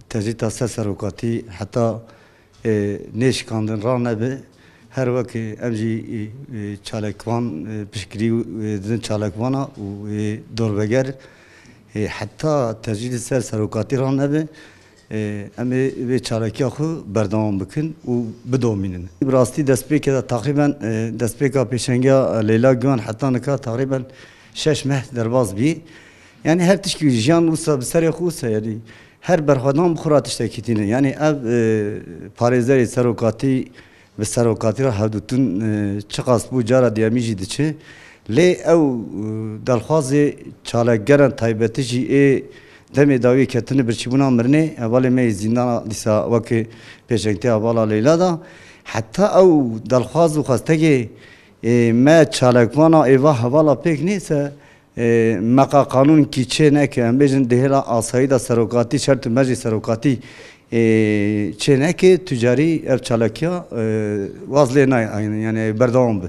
Tecrüt asel serokati hatta neşkandın rane her vakit emci çalakvan pişkiri din çalakvana u dorveger hatta tecrüt ser serokati rane be emi ve çalakya xu berdavam bikin u bidominin. Rasti destpêkê de takriben destpêka pêşengiya Leyla Güven hatta nika takriben 6 meh derbas bî. Yani her tişkî jiyan wisa bi serê xwe wisa yani her berxwedan bixura tiştekî tîne. Yani ev parêzerê serokatî ve serokatî ra hevdûtin çi qas bû cara diyemî jî diçe. Lê ew delxwazê çalakgeran taybetî jî ê demê dawî ketine birçîbûna mirinê hevalê me zîndana dîsa wekî pêşengtiya vala Leyla da heta ew delxwaz û xwestekê me çalakvana êva hevala pêk nêse meka kanûn kî çê neke em bêjin dihêla asayî da serokatî şert û mejî serokatî çê neke tûcarî ev çalakiya waz lê nayê yani berdewam be.